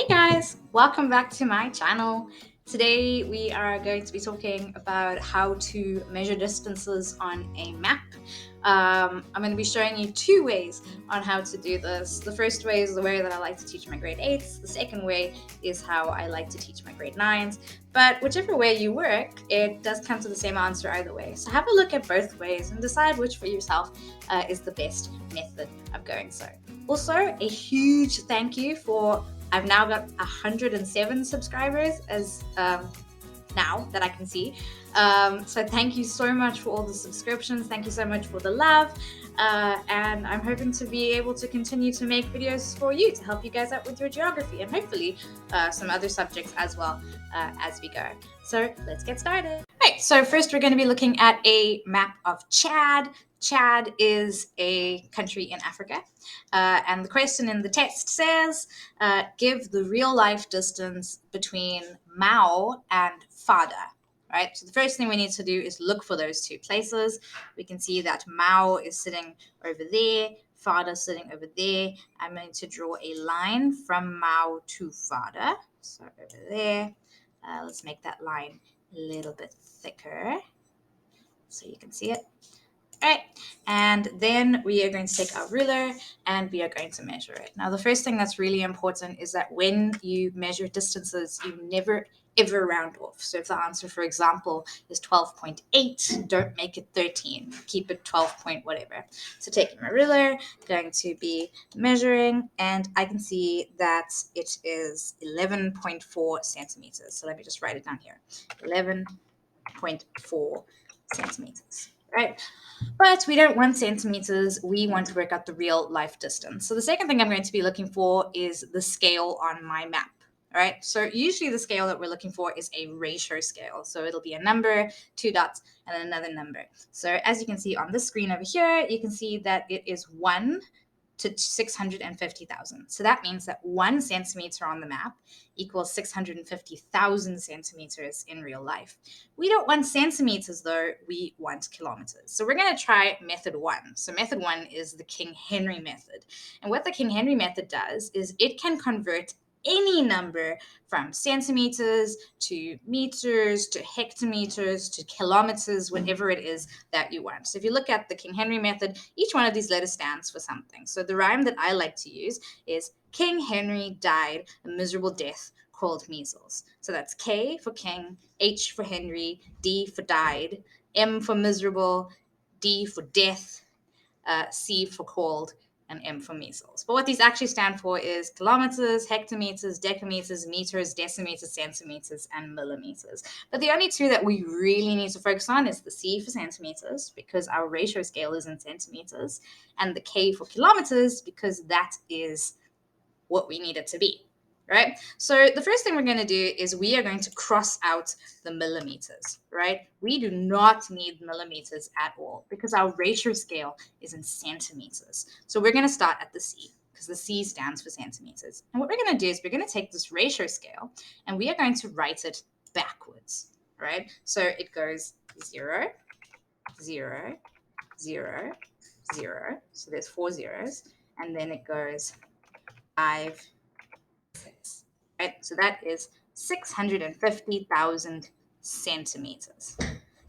Hey guys, welcome back to my channel. Today we are going to be talking about how to measure distances on a map. I'm going to be showing you two ways on how to do this. The first way is the way that I like to teach my grade 8s. The second way is how I like to teach my grade 9s. But whichever way you work, it does come to the same answer either way. So have a look at both ways and decide which for yourself is the best method of going so. Also, a huge thank you for I've now got 107 subscribers as now that I can see. So thank you so much for all the subscriptions. Thank you so much for the love. And I'm hoping to be able to continue to make videos for you to help you guys out with your geography and hopefully some other subjects as well as we go. So let's get started. Right, so first we're going to be looking at a map of Chad. Chad is a country in Africa. And the question in the text says, give the real life distance between Mao and Fada. Right, so the first thing we need to do is look for those two places. We can see that Mao is sitting over there, Fada sitting over there. I'm going to draw a line from Mao to Fada. So over there, let's make that line a little bit thicker so you can see it. Right, and then we are going to take our ruler and we are going to measure it. Now, the first thing that's really important is that when you measure distances, you never ever round off. So if the answer, for example, is 12.8, don't make it 13. Keep it 12 point whatever. So taking my ruler, going to be measuring, and I can see that it is 11.4 centimeters. So let me just write it down here. 11.4 centimeters. Right? But we don't want centimeters, we want to work out the real life distance. So the second thing I'm going to be looking for is the scale on my map. All right, so usually the scale that we're looking for is a ratio scale. So it'll be a number, two dots, and then another number. So as you can see on this screen over here, you can see that it is 1 to 650,000. So that means that 1 centimeter on the map equals 650,000 centimeters in real life. We don't want centimeters though, we want kilometers. So we're going to try method 1. So method 1 is the King Henry method. And what the King Henry method does is it can convert any number from centimeters to meters to hectometers to kilometers, whatever it is that you want. So if you look at the King Henry method, each one of these letters stands for something. So the rhyme that I like to use is King Henry died a miserable death called measles. So that's K for king, H for Henry, D for died, M for miserable, D for death, C for called, and M for measles. But what these actually stand for is kilometers, hectometers, decameters, meters, decimeters, centimeters, and millimeters. But the only two that we really need to focus on is the C for centimeters, because our ratio scale is in centimeters, and the K for kilometers, because that is what we need it to be. Right? So the first thing we're going to do is we are going to cross out the millimeters, right? We do not need millimeters at all because our ratio scale is in centimeters. So we're going to start at the C because the C stands for centimeters. And what we're going to do is we're going to take this ratio scale and we are going to write it backwards, right? So it goes 0, 0, 0, 0. So there's 4 zeros. And then it goes 5, 6. Right? So that is 650,000 centimeters.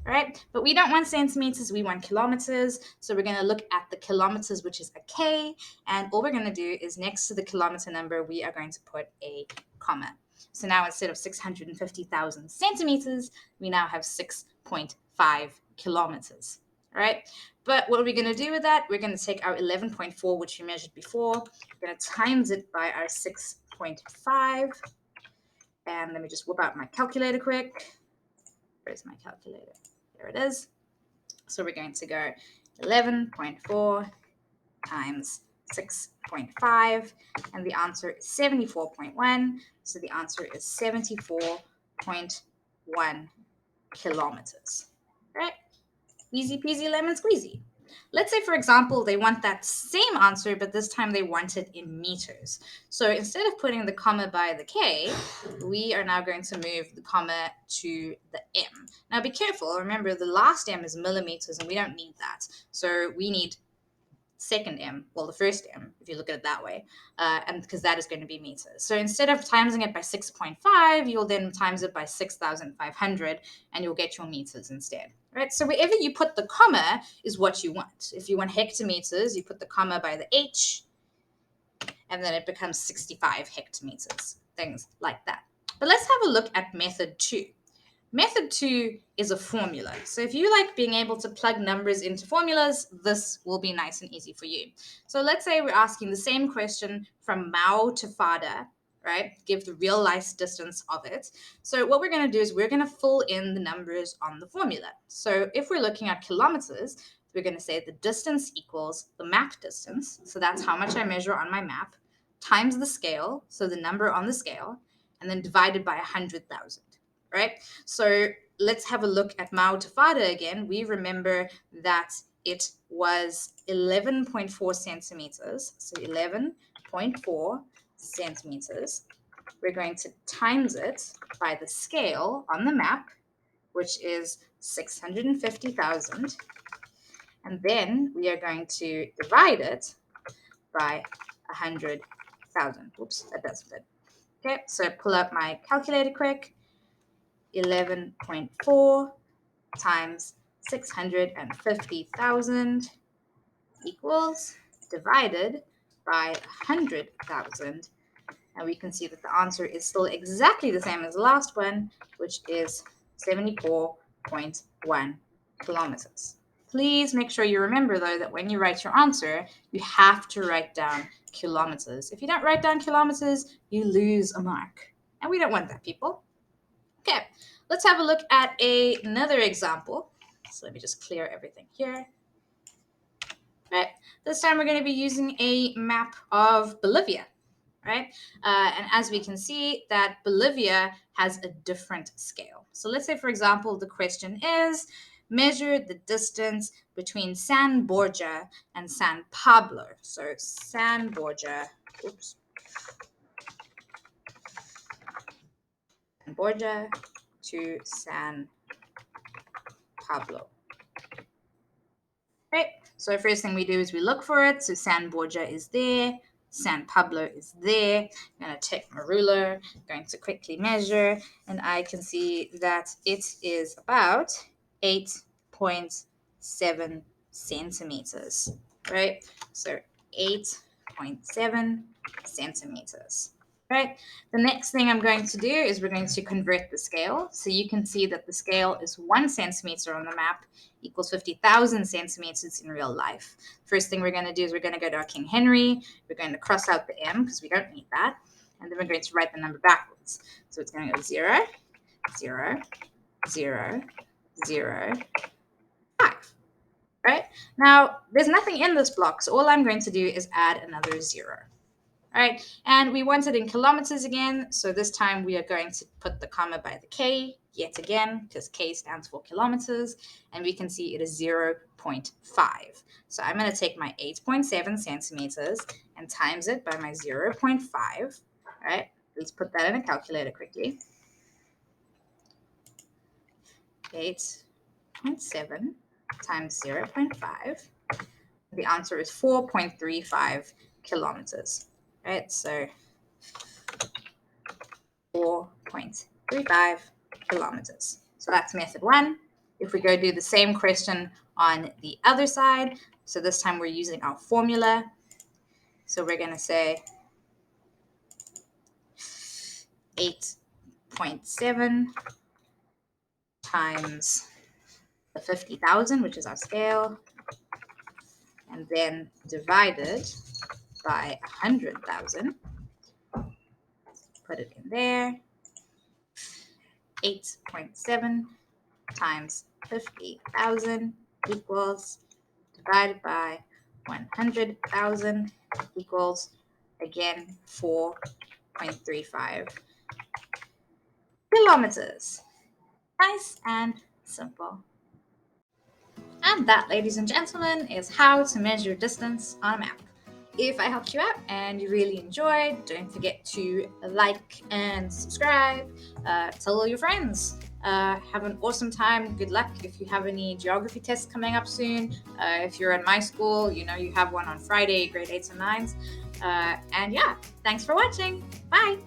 Right? But we don't want centimeters, we want kilometers. So we're going to look at the kilometers, which is a K. And all we're going to do is next to the kilometer number, we are going to put a comma. So now instead of 650,000 centimeters, we now have 6.5 kilometers. All right? But what are we going to do with that? We're going to take our 11.4, which we measured before. We're going to times it by our 6.5. And let me just whip out my calculator quick. Where's my calculator? There it is. So we're going to go 11.4 times 6.5, and the answer is 74.1. So the answer is 74.1 kilometers. Right? Easy peasy lemon squeezy. Let's say, for example, they want that same answer, but this time they want it in meters. So instead of putting the comma by the K, we are now going to move the comma to the M. Now be careful. Remember, the last M is millimeters, and we don't need that. So we need second m, well, the first m, if you look at it that way, and because that is going to be meters. So instead of timesing it by 6.5, you'll then times it by 6,500, and you'll get your meters instead. Right? So wherever you put the comma is what you want. If you want hectometers, you put the comma by the h, and then it becomes 65 hectometers, things like that. But let's have a look at method 2. Method 2 is a formula. So if you like being able to plug numbers into formulas, this will be nice and easy for you. So let's say we're asking the same question from Mao to Fada, right? Give the real life distance of it. So what we're going to do is we're going to fill in the numbers on the formula. So if we're looking at kilometers, we're going to say the distance equals the map distance. So that's how much I measure on my map, times the scale, so the number on the scale, and then divided by 100,000. Right? So let's have a look at Mao to Fada again. We remember that it was 11.4 centimeters. So 11.4 centimeters. We're going to times it by the scale on the map, which is 650,000. And then we are going to divide it by 100,000. Oops, that doesn't fit. Okay, so pull up my calculator quick. 11.4 times 650,000 equals divided by 100,000. And we can see that the answer is still exactly the same as the last one, which is 74.1 kilometers. Please make sure you remember, though, that when you write your answer, you have to write down kilometers. If you don't write down kilometers, you lose a mark. And we don't want that, people. Okay, let's have a look at another example. So let me just clear everything here. Right, this time we're going to be using a map of Bolivia. Right, and as we can see that Bolivia has a different scale. So let's say, for example, the question is, measure the distance between San Borja and San Pablo. So San Borja, oops, San Borja to San Pablo. Right, so first thing we do is we look for it. So San Borja is there, San Pablo is there. I'm going to take my ruler, going to quickly measure, and I can see that it is about 8.7 centimeters, right? So 8.7 centimeters. Right. The next thing I'm going to do is we're going to convert the scale. So you can see that the scale is 1 centimeter on the map equals 50,000 centimeters in real life. First thing we're going to do is we're going to go to our King Henry. We're going to cross out the M because we don't need that. And then we're going to write the number backwards. So it's going to go 0, 0, 0, 0, 5. Right? Now, there's nothing in this block. So all I'm going to do is add another 0. All right, and we want it in kilometers again. So this time we are going to put the comma by the K yet again, because K stands for kilometers, and we can see it is 0.5. So I'm going to take my 8.7 centimeters and times it by my 0.5. All right, let's put that in a calculator quickly. 8.7 times 0.5. The answer is 4.35 kilometers. Right, so 4.35 kilometers. So that's method 1. If we go do the same question on the other side, so this time we're using our formula. So we're going to say 8.7 times the 50,000, which is our scale, and then divided by 100,000. Put it in there. 8.7 times 50,000 equals divided by 100,000 equals, again, 4.35 kilometers. Nice and simple. And that, ladies and gentlemen, is how to measure distance on a map. If I helped you out and you really enjoyed, don't forget to like and subscribe. Tell all your friends. Have an awesome time. Good luck if you have any geography tests coming up soon. If you're in my school, you know you have one on Friday, grade 8s and 9s. And yeah, thanks for watching. Bye.